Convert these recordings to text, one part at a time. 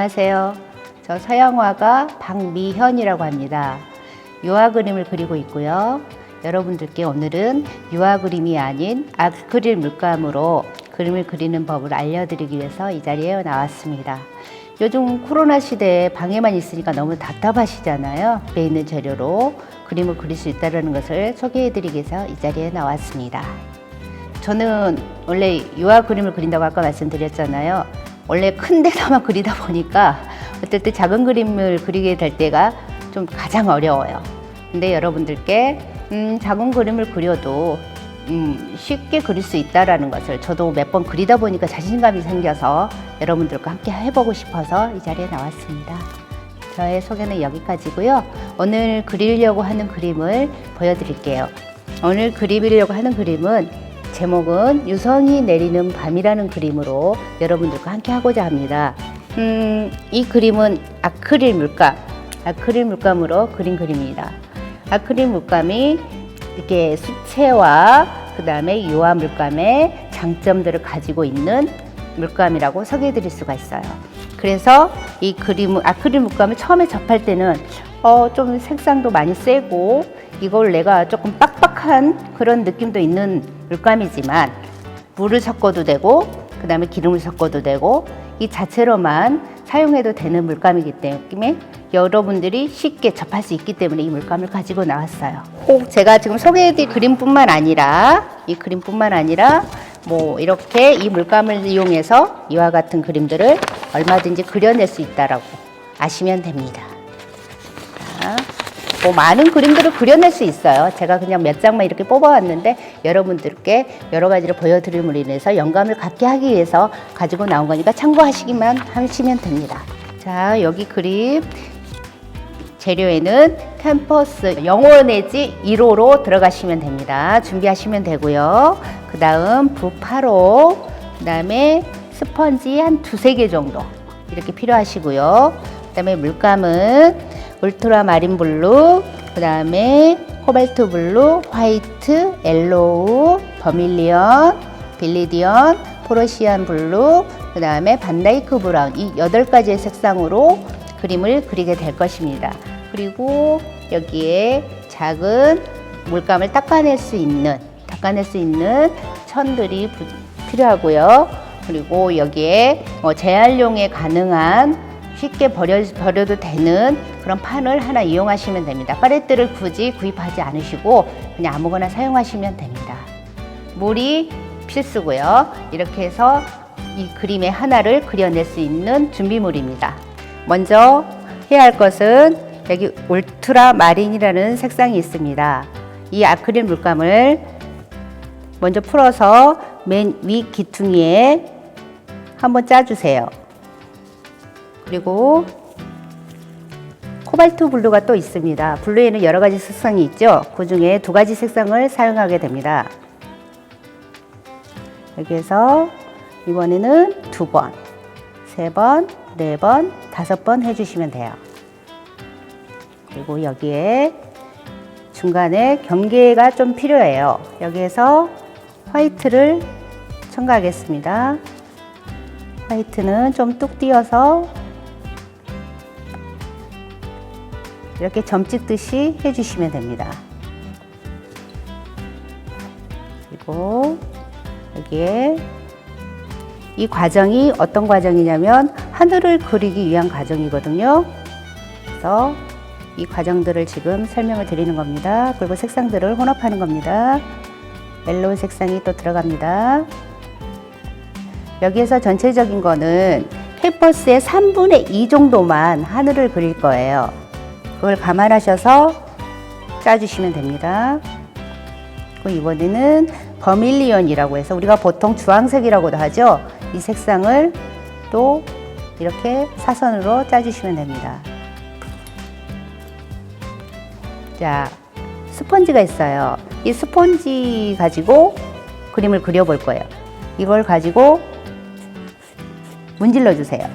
안녕하세요. 저 서양화가 박미현이라고 합니다. 유화 그림을 그리고 있고요. 여러분들께 오늘은 유화 그림이 아닌 아크릴 물감으로 그림을 그리는 법을 알려드리기 위해서 이 자리에 나왔습니다. 요즘 코로나 시대에 방에만 있으니까 너무 답답하시잖아요. 집에 있는 재료로 그림을 그릴 수 있다는 것을 소개해드리기 위해서 이 자리에 나왔습니다. 저는 원래 유화 그림을 그린다고 아까 말씀드렸잖아요. 원래 큰 데다만 그리다 보니까 어떨 때 작은 그림을 그리게 될 때가 좀 가장 어려워요. 근데 여러분들께 작은 그림을 그려도 쉽게 그릴 수 있다는 것을 저도 몇 번 그리다 보니까 자신감이 생겨서 여러분들과 함께 해보고 싶어서 이 자리에 나왔습니다. 저의 소개는 여기까지고요. 오늘 그리려고 하는 그림을 보여드릴게요. 오늘 그리려고 하는 그림은 제목은 유성이 내리는 밤이라는 그림으로 여러분들과 함께 하고자 합니다. 이 그림은 아크릴 물감으로 그린 그림입니다. 아크릴 물감이 이렇게 수채화 그 다음에 유화 물감의 장점들을 가지고 있는 물감이라고 소개해 드릴 수가 있어요. 그래서 이 아크릴 물감을 처음에 접할 때는 좀 색상도 많이 세고 이걸 내가 조금 빡빡한 그런 느낌도 있는 물감이지만 물을 섞어도 되고 그 다음에 기름을 섞어도 되고 이 자체로만 사용해도 되는 물감이기 때문에 여러분들이 쉽게 접할 수 있기 때문에 이 물감을 가지고 나왔어요. 꼭 제가 지금 소개해드릴 그림뿐만 아니라 뭐 이렇게 이 물감을 이용해서 이와 같은 그림들을 얼마든지 그려낼 수 있다라고 아시면 됩니다. 자, 뭐 많은 그림들을 그려낼 수 있어요. 제가 그냥 몇 장만 이렇게 뽑아왔는데 여러분들께 여러 가지를 보여드림으로 인해서 영감을 갖게 하기 위해서 가지고 나온 거니까 참고하시기만 하시면 됩니다. 자, 여기 그림 재료에는 캔버스 0호 내지 1호로 들어가시면 됩니다. 준비하시면 되고요. 그 다음 붓8호, 그 다음에 스펀지 한 2-3개 정도 이렇게 필요하시고요. 그 다음에 물감은 울트라마린 블루, 그 다음에 코발트 블루, 화이트, 옐로우, 버밀리언, 빌리디언, 포르시안 블루, 그 다음에 반다이크 브라운 이 8가지의 색상으로 그림을 그리게 될 것입니다. 그리고 여기에 작은 물감을 닦아낼 수 있는 천들이 필요하고요. 그리고 여기에 재활용에 가능한 쉽게 버려도 되는 그런 판을 하나 이용하시면 됩니다. 팔레트를 굳이 구입하지 않으시고 그냥 아무거나 사용하시면 됩니다. 물이 필수고요. 이렇게 해서 이 그림의 하나를 그려낼 수 있는 준비물입니다. 먼저 해야 할 것은 여기 울트라마린이라는 색상이 있습니다. 이 아크릴 물감을 먼저 풀어서 맨 위 기퉁이에 한번 짜주세요. 그리고 코발트 블루가 또 있습니다. 블루에는 여러 가지 색상이 있죠. 그 중에 2가지 색상을 사용하게 됩니다. 여기에서 이번에는 2번, 3번, 4번, 5번 해주시면 돼요. 그리고 여기에 중간에 경계가 좀 필요해요. 여기에서 화이트를 첨가하겠습니다. 화이트는 좀 뚝 띄어서 이렇게 점 찍듯이 해주시면 됩니다. 그리고 여기에 이 과정이 어떤 과정이냐면 하늘을 그리기 위한 과정이거든요. 그래서 이 과정들을 지금 설명을 드리는 겁니다. 그리고 색상들을 혼합하는 겁니다. 옐로우 색상이 또 들어갑니다. 여기에서 전체적인 거는 캔버스의 3분의 2 정도만 하늘을 그릴 거예요. 그걸 감안하셔서 짜주시면 됩니다. 그리고 이번에는 버밀리언이라고 해서 우리가 보통 주황색이라고도 하죠. 이 색상을 또 이렇게 사선으로 짜주시면 됩니다. 자, 스펀지가 있어요. 이 스펀지 가지고 그림을 그려볼 거예요. 이걸 가지고 문질러 주세요.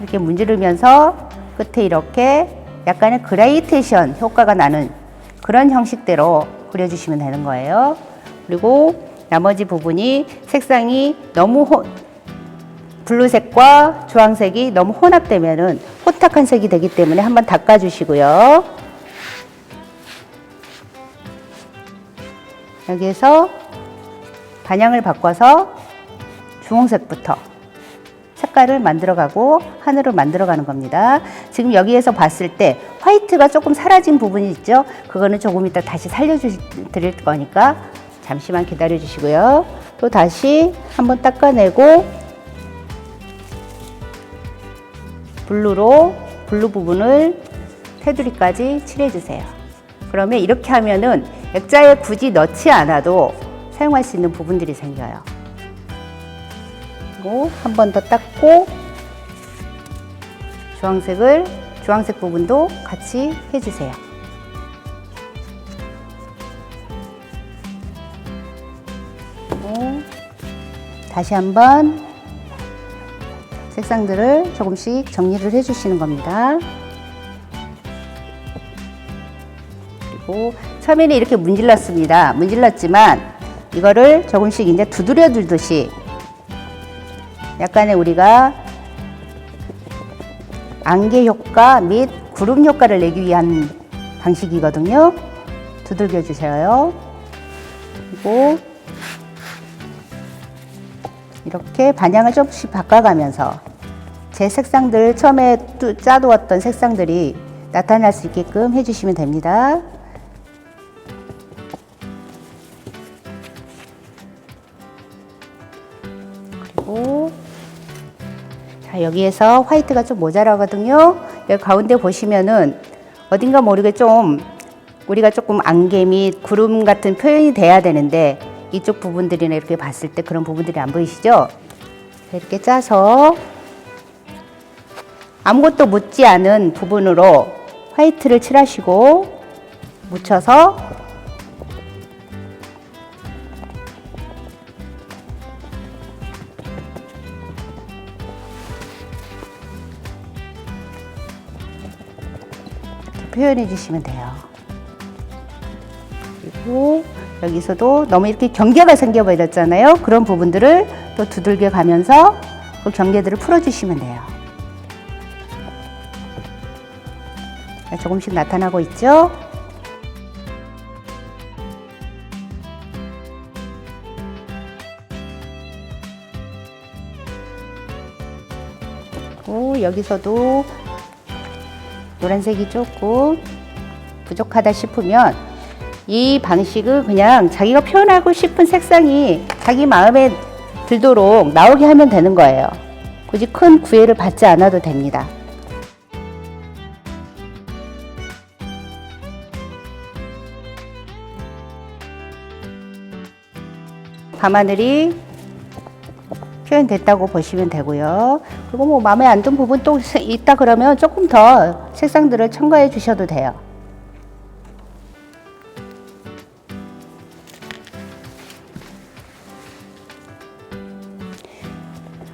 이렇게 문지르면서 끝에 이렇게 약간의 그레이테이션 효과가 나는 그런 형식대로 그려주시면 되는 거예요. 그리고 나머지 부분이 색상이 너무 블루색과 주황색이 너무 혼합되면은 혼탁한 색이 되기 때문에 한번 닦아주시고요. 여기에서 반향을 바꿔서 주홍색부터 색깔을 만들어가고 하늘을 만들어가는 겁니다. 지금 여기에서 봤을 때 화이트가 조금 사라진 부분이 있죠. 그거는 조금 이따 다시 살려드릴 거니까 잠시만 기다려 주시고요. 또 다시 한번 닦아내고 블루 부분을 테두리까지 칠해주세요. 그러면 이렇게 하면은 액자에 굳이 넣지 않아도 사용할 수 있는 부분들이 생겨요. 그리고 한 번 더 닦고 주황색 부분도 같이 해주세요. 그리고 다시 한번 색상들을 조금씩 정리를 해주시는 겁니다. 그리고 처음에는 이렇게 문질렀습니다. 문질렀지만 이거를 조금씩 이제 두드려 주듯이 약간의 우리가 안개 효과 및 구름 효과를 내기 위한 방식이거든요. 두들겨 주세요. 그리고 이렇게 반향을 조금씩 바꿔가면서 제 색상들 처음에 짜두었던 색상들이 나타날 수 있게끔 해주시면 됩니다. 그리고 자, 여기에서 화이트가 좀 모자라거든요. 여기 가운데 보시면은 어딘가 모르게 좀 우리가 조금 안개 및 구름 같은 표현이 돼야 되는데 이쪽 부분들이나 이렇게 봤을 때 그런 부분들이 안 보이시죠? 이렇게 짜서 아무것도 묻지 않은 부분으로 화이트를 칠하시고 묻혀서 표현해 주시면 돼요. 그리고 여기서도 너무 이렇게 경계가 생겨버렸잖아요. 그런 부분들을 또 두들겨 가면서 그 경계들을 풀어주시면 돼요. 조금씩 나타나고 있죠? 그리고 여기서도 노란색이 조금 부족하다 싶으면 이 방식은 그냥 자기가 표현하고 싶은 색상이 자기 마음에 들도록 나오게 하면 되는 거예요. 굳이 큰 구애를 받지 않아도 됩니다. 밤하늘이 표현됐다고 보시면 되고요. 그리고 뭐 마음에 안 든 부분 또 있다 그러면 조금 더 색상들을 첨가해 주셔도 돼요.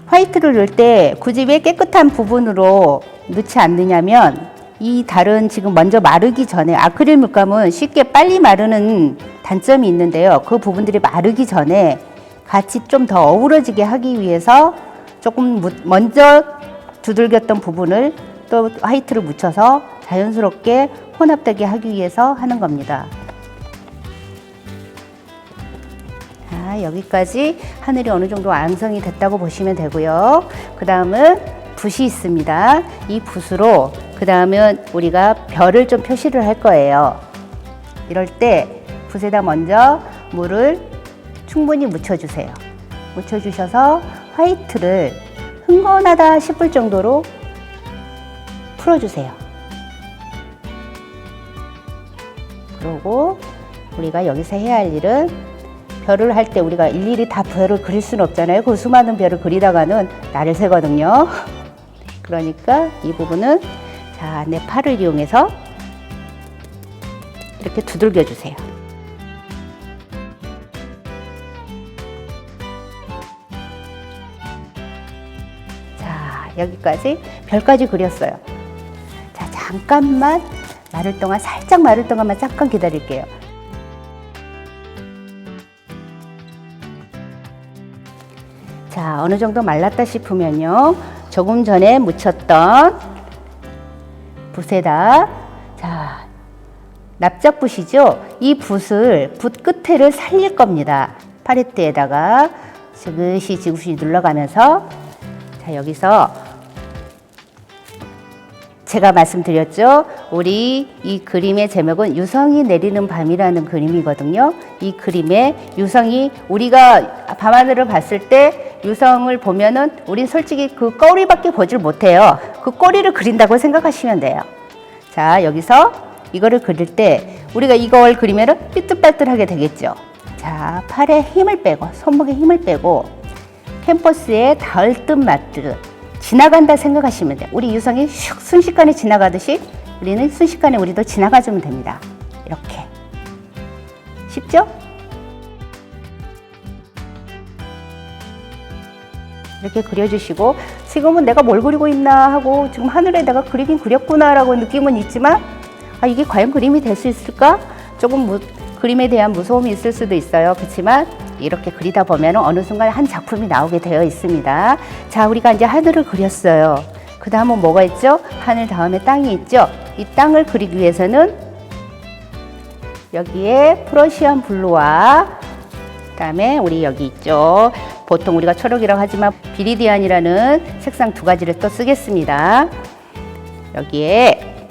화이트를 넣을 때 굳이 왜 깨끗한 부분으로 넣지 않느냐면 이 달은 지금 먼저 마르기 전에 아크릴 물감은 쉽게 빨리 마르는 단점이 있는데요. 그 부분들이 마르기 전에 같이 좀 더 어우러지게 하기 위해서 조금 먼저 두들겼던 부분을 또 화이트를 묻혀서 자연스럽게 혼합되게 하기 위해서 하는 겁니다. 자, 여기까지 하늘이 어느 정도 완성이 됐다고 보시면 되고요. 그 다음은 붓이 있습니다. 이 붓으로 그 다음은 우리가 별을 좀 표시를 할 거예요. 이럴 때 붓에다 먼저 물을 충분히 묻혀주세요. 묻혀주셔서 화이트를 흥건하다 싶을 정도로 풀어주세요. 그리고 우리가 여기서 해야 할 일은 별을 할 때 우리가 일일이 다 별을 그릴 수는 없잖아요. 그 수많은 별을 그리다가는 날을 새거든요. 그러니까 이 부분은 자, 내 팔을 이용해서 이렇게 두들겨 주세요. 자, 여기까지 별까지 그렸어요. 자, 잠깐만 마를 동안 살짝 마를 동안만 잠깐 기다릴게요. 자, 어느 정도 말랐다 싶으면요. 조금 전에 묻혔던 붓에다, 자, 납작붓이죠. 이 붓을, 붓 끝에를 살릴 겁니다. 팔레트에다가 지그시 눌러가면서, 자, 여기서 제가 말씀드렸죠. 우리 이 그림의 제목은 유성이 내리는 밤이라는 그림이거든요. 이 그림의 유성이, 우리가 밤하늘을 봤을 때 유성을 보면은 우린 솔직히 그 꼬리밖에 보질 못해요. 그 꼬리를 그린다고 생각하시면 돼요. 자, 여기서 이거를 그릴 때 우리가 이걸 그리면은 삐뚤빼뚤하게 되겠죠. 자, 팔에 힘을 빼고, 손목에 힘을 빼고, 캔버스에 닿을 듯 맞듯 지나간다 생각하시면 돼요. 우리 유성이 슉 순식간에 지나가듯이 우리는 순식간에 우리도 지나가주면 됩니다. 이렇게. 쉽죠? 이렇게 그려주시고, 지금은 내가 뭘 그리고 있나 하고 지금 하늘에 내가 그리긴 그렸구나 라고 느낌은 있지만, 아, 이게 과연 그림이 될 수 있을까? 조금 그림에 대한 무서움이 있을 수도 있어요. 그렇지만 이렇게 그리다 보면 어느 순간 한 작품이 나오게 되어 있습니다. 자, 우리가 이제 하늘을 그렸어요. 그 다음은 뭐가 있죠? 하늘 다음에 땅이 있죠? 이 땅을 그리기 위해서는 여기에 프러시안 블루와 그다음에 우리 여기 있죠. 보통 우리가 초록이라고 하지만 비리디안이라는 색상 두 가지를 또 쓰겠습니다. 여기에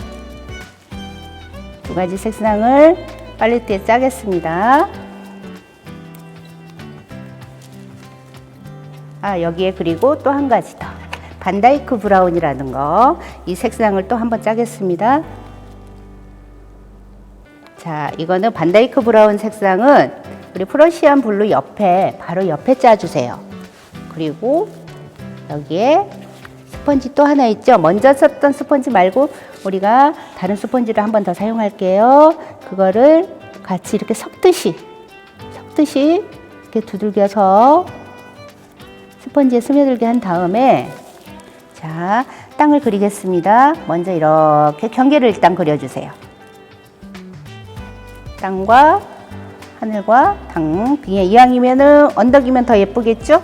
두 가지 색상을 팔레트에 짜겠습니다. 아, 여기에 그리고 또 한 가지 더. 반다이크 브라운이라는 거. 이 색상을 또 한번 짜겠습니다. 자, 이거는 반다이크 브라운 색상은 우리 프러시안 블루 옆에, 바로 옆에 짜주세요. 그리고 여기에 스펀지 또 하나 있죠. 먼저 썼던 스펀지 말고 우리가 다른 스펀지를 한 번 더 사용할게요. 그거를 같이 이렇게 섞듯이 이렇게 두들겨서 스펀지에 스며들게 한 다음에, 자, 땅을 그리겠습니다. 먼저 이렇게 경계를 일단 그려주세요. 땅과 하늘과 당. 이왕이면은 언덕이면 더 예쁘겠죠?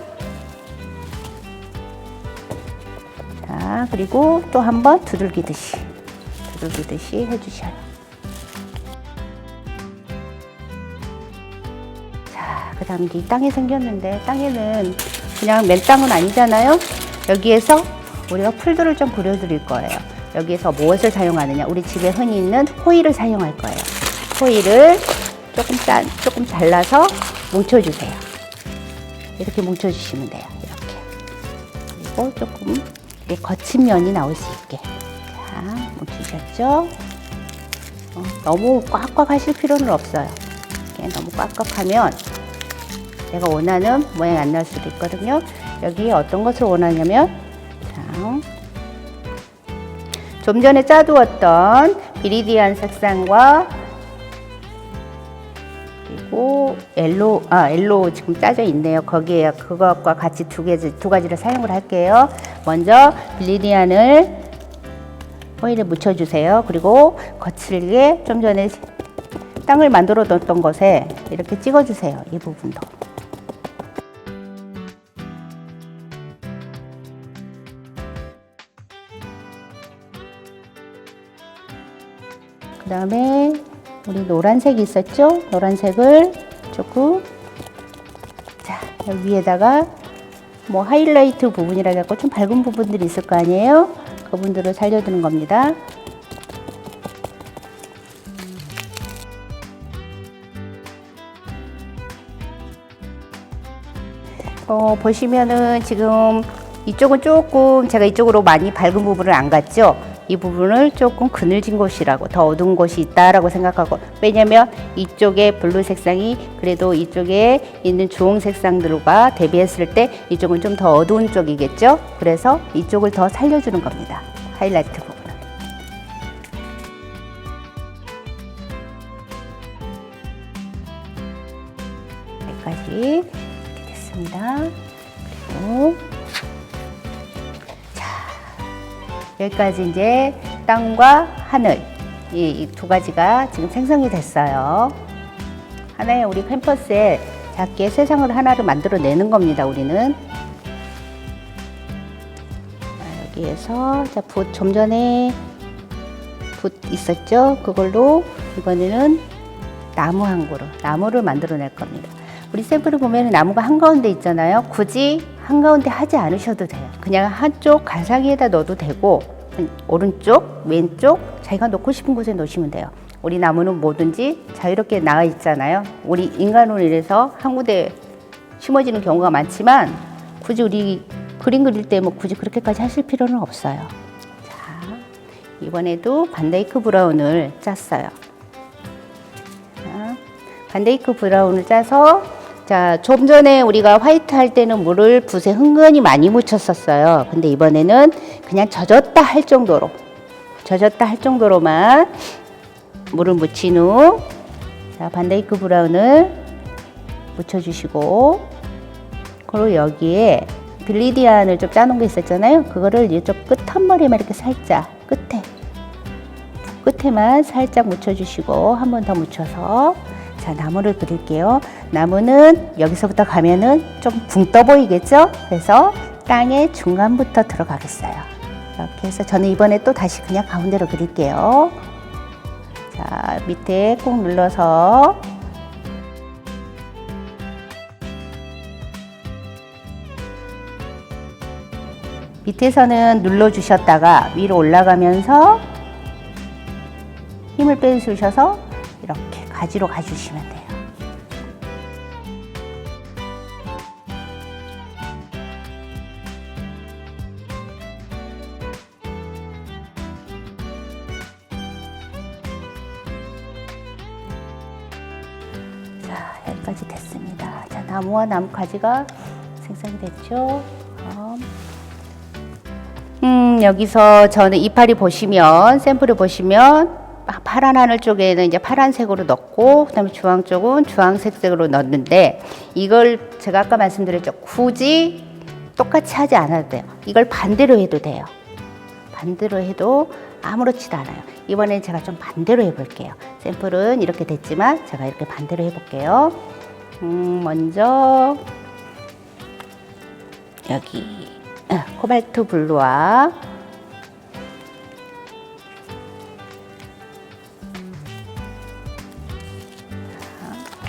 자, 그리고 또 한 번 두들기듯이 해주셔요. 자, 그 다음 이 땅이 생겼는데, 땅에는 그냥 맨 땅은 아니잖아요. 여기에서 우리가 풀들을 좀 그려드릴 거예요. 여기에서 무엇을 사용하느냐? 우리 집에 흔히 있는 호일을 사용할 거예요. 호일을 조금 잘라서 뭉쳐주세요. 이렇게 뭉쳐주시면 돼요. 이렇게. 그리고 조금 거친 면이 나올 수 있게. 자, 뭉치셨죠? 너무 꽉꽉 하실 필요는 없어요. 너무 꽉꽉하면 내가 원하는 모양이 안 나올 수도 있거든요. 여기 어떤 것을 원하냐면, 자, 좀 전에 짜두었던 비리디안 색상과 그리고 옐로우 지금 짜져 있네요. 거기에 그것과 같이 두 가지를 사용을 할게요. 먼저 비리디안을 호일에 묻혀주세요. 그리고 거칠게 좀 전에 땅을 만들어 뒀던 것에 이렇게 찍어주세요. 이 부분도. 그 다음에 우리 노란색이 있었죠? 노란색을 조금, 자, 여기 위에다가 뭐 하이라이트 부분이라 해갖고 좀 밝은 부분들이 있을 거 아니에요? 그분들을 살려두는 겁니다. 보시면은 지금 이쪽은 조금 제가 이쪽으로 많이 밝은 부분을 안 갔죠? 이 부분을 조금 그늘진 곳이라고, 더 어두운 곳이 있다라고 생각하고, 왜냐면 이쪽에 블루 색상이 그래도 이쪽에 있는 주홍 색상들과 대비했을 때 이쪽은 좀 더 어두운 쪽이겠죠? 그래서 이쪽을 더 살려주는 겁니다. 하이라이트 부분은. 여기까지 이렇게 됐습니다. 그리고 여기까지 이제 땅과 하늘, 이 두 가지가 지금 생성이 됐어요. 하나의 우리 캔버스에 작게 세상을 하나를 만들어내는 겁니다, 우리는. 여기에서 자, 붓 좀 전에 붓 있었죠? 그걸로 이번에는 나무 한 그루, 나무를 만들어낼 겁니다. 우리 샘플을 보면 나무가 한가운데 있잖아요. 굳이 한가운데 하지 않으셔도 돼요. 그냥 한쪽 가상에다 넣어도 되고 오른쪽, 왼쪽 자기가 놓고 싶은 곳에 놓으시면 돼요. 우리 나무는 뭐든지 자유롭게 나와 있잖아요. 우리 인간으로 인해서 한 군데 심어지는 경우가 많지만 굳이 우리 그림 그릴 때 뭐 굳이 그렇게까지 하실 필요는 없어요. 자, 이번에도 반데이크 브라운을 짰어요. 자, 반데이크 브라운을 짜서 자, 좀 전에 우리가 화이트 할 때는 물을 붓에 흥건히 많이 묻혔었어요. 근데 이번에는 그냥 젖었다 할 정도로만 물을 묻힌 후 자, 반데이크 브라운을 묻혀주시고 그리고 여기에 빌리디안을 좀 짜놓은 게 있었잖아요. 그거를 이쪽 끝 한 머리만 이렇게 살짝 끝에만 살짝 묻혀주시고 한 번 더 묻혀서 자, 나무를 그릴게요. 나무는 여기서부터 가면은 좀 붕 떠 보이겠죠? 그래서 땅의 중간부터 들어가겠어요. 이렇게 해서 저는 이번에 또 다시 그냥 가운데로 그릴게요. 자, 밑에 꾹 눌러서 밑에서는 눌러주셨다가 위로 올라가면서 힘을 빼주셔서 이렇게 가지로 가주시면 돼요. 자, 여기까지 됐습니다. 자, 나무와 나뭇가지가 생성이 됐죠. 여기서 저는 이파리 보시면 샘플을 보시면 파란 하늘 쪽에는 이제 파란색으로 넣고 그다음에 주황 쪽은 주황색으로 넣었는데 이걸 제가 아까 말씀드렸죠. 굳이 똑같이 하지 않아도 돼요. 이걸 반대로 해도 돼요. 반대로 해도 아무렇지도 않아요. 이번엔 제가 좀 반대로 해볼게요. 샘플은 이렇게 됐지만 제가 이렇게 반대로 해볼게요. 먼저 여기 코발트 블루와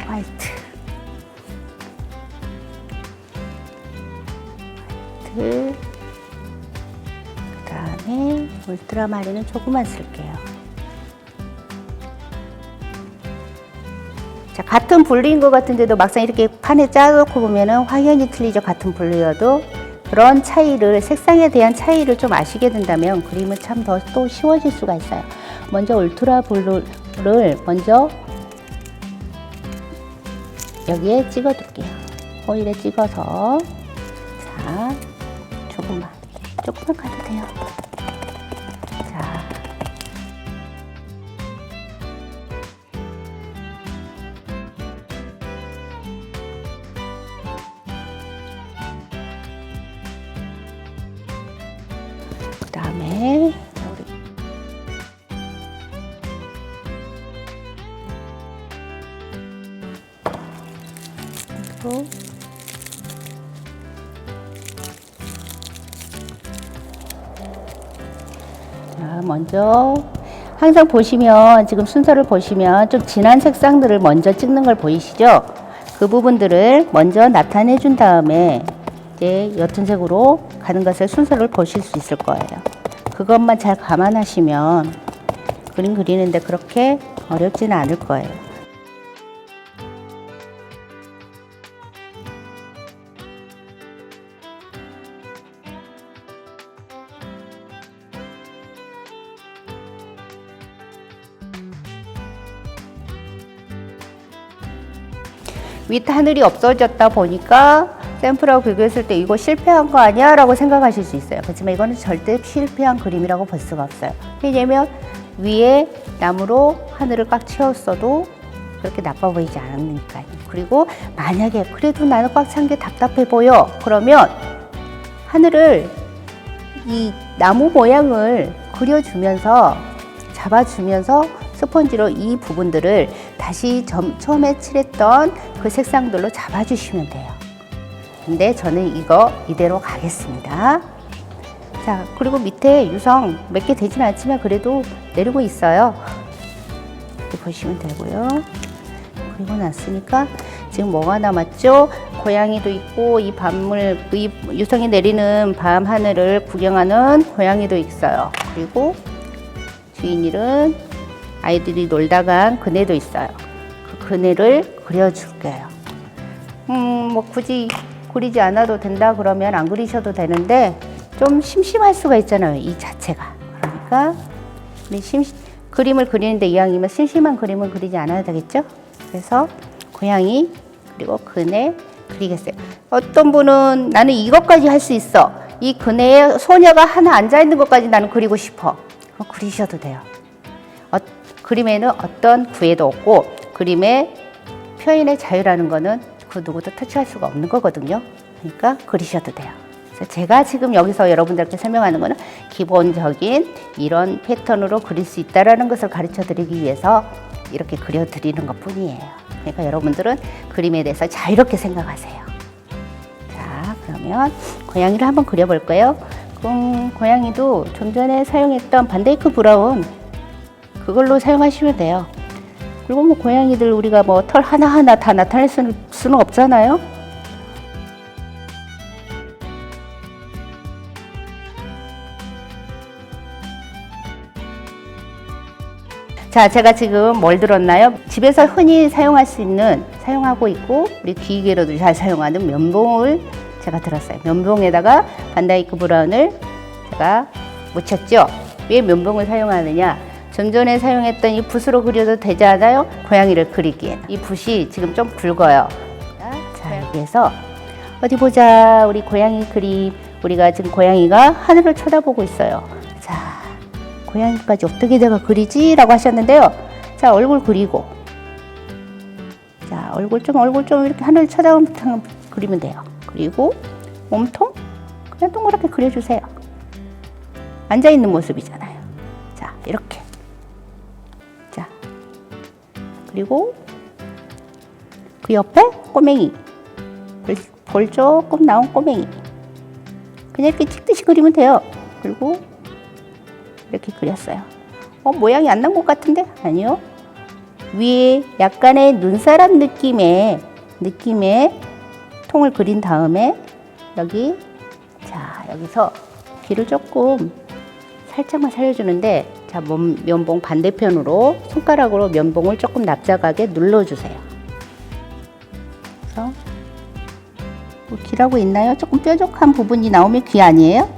화이트 그 다음에 울트라마린은 조금만 쓸게요. 자, 같은 블루인 것 같은데도 막상 이렇게 판에 짜놓고 보면은 확연히 틀리죠. 같은 블루여도 그런 차이를, 색상에 대한 차이를 좀 아시게 된다면 그림은 참 더 또 쉬워질 수가 있어요. 먼저 울트라 블루를 먼저 여기에 찍어둘게요. 호일에 찍어서 자, 조금만 가도 돼요. 자, 그 다음에 그리고 자, 먼저 항상 보시면 지금 순서를 보시면 좀 진한 색상들을 먼저 찍는 걸 보이시죠? 그 부분들을 먼저 나타내 준 다음에 이제 옅은 색으로 가는 것을 순서를 보실 수 있을 거예요. 그것만 잘 감안하시면 그림 그리는데 그렇게 어렵지는 않을 거예요. 윗 하늘이 없어졌다 보니까 샘플하고 비교했을 때 이거 실패한 거 아니야? 라고 생각하실 수 있어요. 그렇지만 이거는 절대 실패한 그림이라고 볼 수가 없어요. 왜냐면 위에 나무로 하늘을 꽉 채웠어도 그렇게 나빠 보이지 않으니까요. 그리고 만약에 그래도 나는 꽉 찬 게 답답해 보여. 그러면 하늘을 이 나무 모양을 그려주면서 잡아주면서 스펀지로 이 부분들을 다시 처음에 칠했던 그 색상들로 잡아주시면 돼요. 근데 저는 이거 이대로 가겠습니다. 자, 그리고 밑에 유성 몇 개 되진 않지만 그래도 내리고 있어요. 이렇게 보시면 되고요. 그리고 났으니까 지금 뭐가 남았죠? 고양이도 있고 이 밤을, 이 유성이 내리는 밤 하늘을 구경하는 고양이도 있어요. 그리고 주인일은 아이들이 놀다 간 그네도 있어요. 그 그네를 그려줄게요. 뭐 굳이 그리지 않아도 된다 그러면 안 그리셔도 되는데 좀 심심할 수가 있잖아요, 이 자체가. 그러니까 그림을 그리는데 이왕이면 심심한 그림을 그리지 않아도 되겠죠? 그래서 고양이 그리고 그네 그리겠어요. 어떤 분은 나는 이것까지 할 수 있어. 이 그네에 소녀가 하나 앉아 있는 것까지 나는 그리고 싶어. 그럼 그리셔도 돼요. 그림에는 어떤 구애도 없고 그림의 표현의 자유라는 거는 그 누구도 터치할 수가 없는 거거든요. 그러니까 그리셔도 돼요. 그래서 제가 지금 여기서 여러분들께 설명하는 거는 기본적인 이런 패턴으로 그릴 수 있다는 것을 가르쳐 드리기 위해서 이렇게 그려 드리는 것 뿐이에요. 그러니까 여러분들은 그림에 대해서 자유롭게 생각하세요. 자, 그러면 고양이를 한번 그려볼 거예요. 고양이도 좀 전에 사용했던 반데이크 브라운 그걸로 사용하시면 돼요. 그리고 뭐 고양이들 우리가 뭐 털 하나하나 다 나타낼 수는 없잖아요. 자, 제가 지금 뭘 들었나요? 집에서 흔히 사용할 수 있는, 사용하고 있고 우리 귀이개로도 잘 사용하는 면봉을 제가 들었어요. 면봉에다가 반다이크 브라운을 제가 묻혔죠. 왜 면봉을 사용하느냐? 좀 전에 사용했던 이 붓으로 그려도 되지 않아요? 고양이를 그리기엔. 이 붓이 지금 좀 굵어요. 자, 여기에서 어디 보자. 우리 고양이 그림. 우리가 지금 고양이가 하늘을 쳐다보고 있어요. 자, 고양이까지 어떻게 내가 그리지? 라고 하셨는데요. 자, 얼굴 그리고. 자, 얼굴 좀 이렇게 하늘을 쳐다보면 그리면 돼요. 그리고 몸통? 그냥 동그랗게 그려주세요. 앉아있는 모습이잖아요. 자, 이렇게. 자, 그리고 그 옆에 꼬맹이. 볼 조금 나온 꼬맹이. 그냥 이렇게 찍듯이 그리면 돼요. 그리고 이렇게 그렸어요. 모양이 안 난 것 같은데? 아니요. 위에 약간의 눈사람 느낌의 통을 그린 다음에 여기서 귀를 조금 살짝만 살려주는데, 자, 면봉 반대편으로 손가락으로 면봉을 조금 납작하게 눌러주세요. 그래서 뭐 귀라고 있나요? 조금 뾰족한 부분이 나오면 귀 아니에요?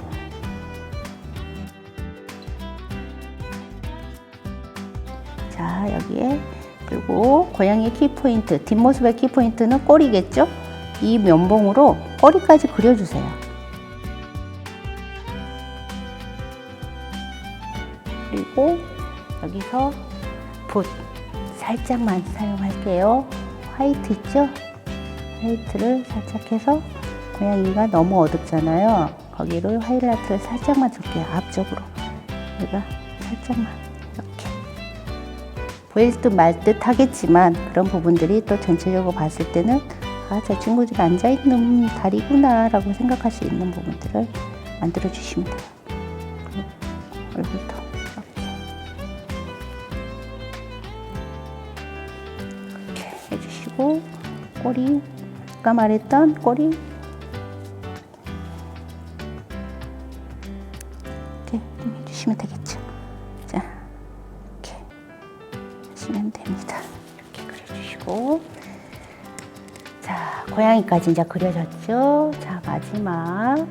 자, 여기에 그리고 고양이의 키포인트, 뒷모습의 키포인트는 꼬리겠죠? 이 면봉으로 꼬리까지 그려주세요. 그리고 여기서 붓 살짝만 사용할게요. 화이트 있죠? 화이트를 살짝 해서 고양이가 너무 어둡잖아요. 거기를 하이라이트를 살짝만 줄게요. 앞쪽으로. 여기가 살짝만 이렇게. 보일 듯 말 듯 하겠지만 그런 부분들이 또 전체적으로 봤을 때는 저 친구들이 앉아있는 다리구나 라고 생각할 수 있는 부분들을 만들어 주시면 돼요. 얼굴도 이렇게 해주시고, 꼬리, 아까 말했던 꼬리 이렇게 좀 해주시면 되겠죠. 자, 이렇게 하시면 됩니다. 이렇게 그려주시고, 자, 고양이까지 이제 그려졌죠. 자, 마지막.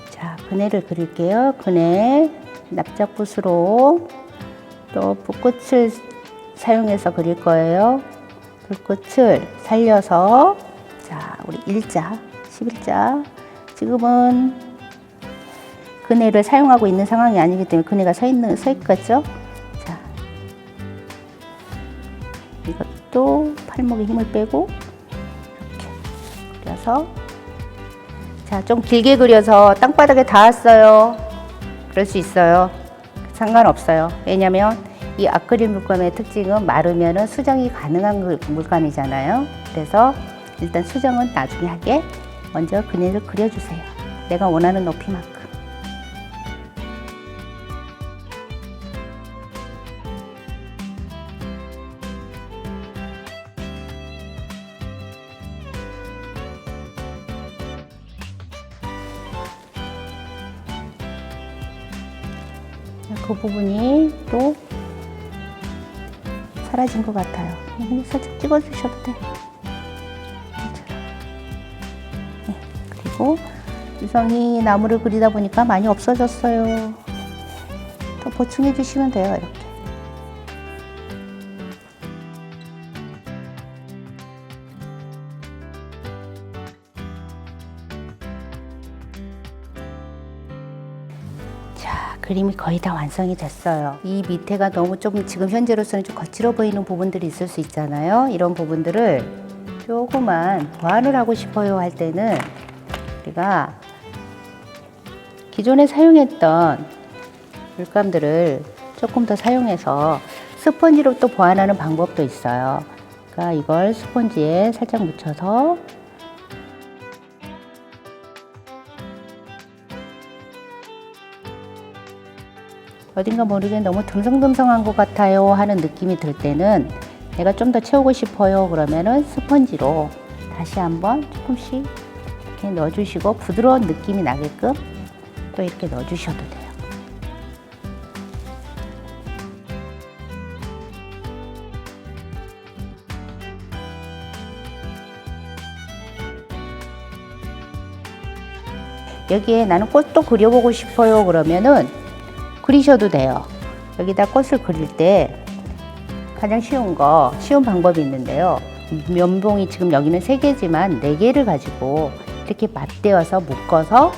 자, 그네를 그릴게요. 그네 납작붓으로 또 붓꽃을 사용해서 그릴 거예요. 불꽃을 살려서, 자, 우리 11자. 지금은 그네를 사용하고 있는 상황이 아니기 때문에 그네가 서 있겠죠? 자, 이것도 팔목에 힘을 빼고 이렇게 그려서, 자, 좀 길게 그려서 땅바닥에 닿았어요. 그럴 수 있어요. 상관없어요. 왜냐면 이 아크릴 물감의 특징은 마르면은 수정이 가능한 물감이잖아요. 그래서 일단 수정은 나중에 하게 먼저 그네를 그려주세요. 내가 원하는 높이만큼. 그 부분이 또 사라진 것 같아요. 살짝 찍어주셔도 돼요. 네, 그리고 유성이 나무를 그리다 보니까 많이 없어졌어요. 또 보충해 주시면 돼요. 이렇게. 그림이 거의 다 완성이 됐어요. 이 밑에가 너무 좀 지금 현재로서는 좀 거칠어 보이는 부분들이 있을 수 있잖아요. 이런 부분들을 조금만 보완을 하고 싶어요 할 때는 우리가 기존에 사용했던 물감들을 조금 더 사용해서 스펀지로 또 보완하는 방법도 있어요. 그러니까 이걸 스펀지에 살짝 묻혀서 어딘가 모르게 너무 듬성듬성한 것 같아요 하는 느낌이 들 때는 내가 좀 더 채우고 싶어요 그러면은 스펀지로 다시 한번 조금씩 이렇게 넣어주시고 부드러운 느낌이 나게끔 또 이렇게 넣어주셔도 돼요. 여기에 나는 꽃도 그려보고 싶어요 그러면은 그리셔도 돼요. 여기다 꽃을 그릴 때 가장 쉬운 방법이 있는데요. 면봉이 지금 여기는 3개지만 4개를 가지고 이렇게 맞대어서 묶어서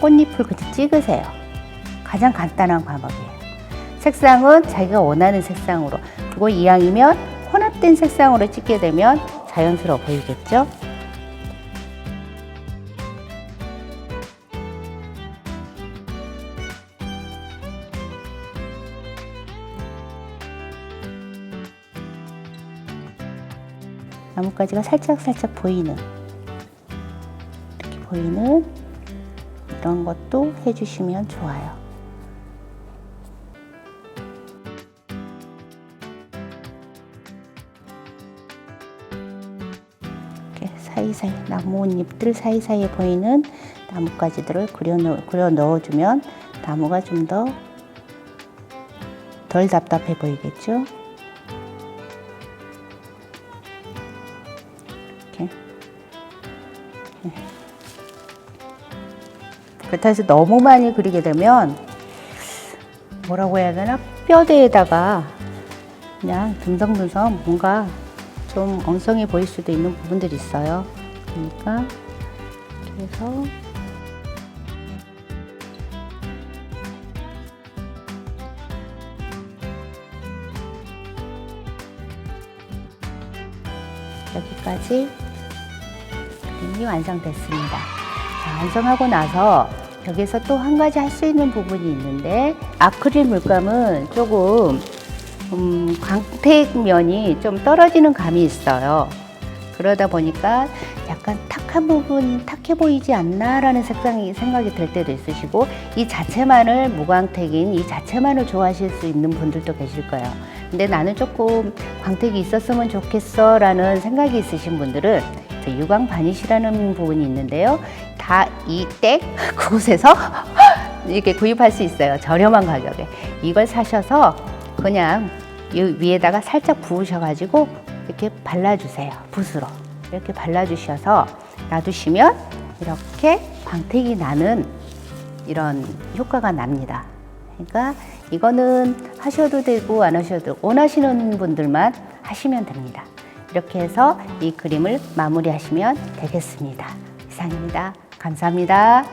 꽃잎을 그냥 찍으세요. 가장 간단한 방법이에요. 색상은 자기가 원하는 색상으로, 그리고 이왕이면 혼합된 색상으로 찍게 되면 자연스러워 보이겠죠? 나뭇가지가 살짝 보이는, 이렇게 보이는 이런 것도 해주시면 좋아요. 이렇게 사이사이, 나뭇잎들 사이사이에 보이는 나뭇가지들을 그려 넣어주면 나무가 좀 더 덜 답답해 보이겠죠? 그렇다고 해서 너무 많이 그리게 되면 뭐라고 해야 되나, 뼈대에다가 그냥 듬성듬성 뭔가 좀 엉성해 보일 수도 있는 부분들이 있어요. 그러니까 이렇게 해서 여기까지 그림이 완성됐습니다. 자, 완성하고 나서 여기서 또 한 가지 할 수 있는 부분이 있는데, 아크릴 물감은 조금 광택면이 좀 떨어지는 감이 있어요. 그러다 보니까 약간 탁한 부분, 탁해 보이지 않나 라는 생각이 들 때도 있으시고, 이 자체만을, 무광택인 이 자체만을 좋아하실 수 있는 분들도 계실 거예요. 근데 나는 조금 광택이 있었으면 좋겠어 라는 생각이 있으신 분들은 유광 바니쉬라는 부분이 있는데요. 다 이 땡 그곳에서 이렇게 구입할 수 있어요. 저렴한 가격에. 이걸 사셔서 그냥 이 위에다가 살짝 부으셔가지고 이렇게 발라주세요. 붓으로 이렇게 발라주셔서 놔두시면 이렇게 광택이 나는 이런 효과가 납니다. 그러니까 이거는 하셔도 되고 안 하셔도 되고 원하시는 분들만 하시면 됩니다. 이렇게 해서 이 그림을 마무리하시면 되겠습니다. 이상입니다. 감사합니다.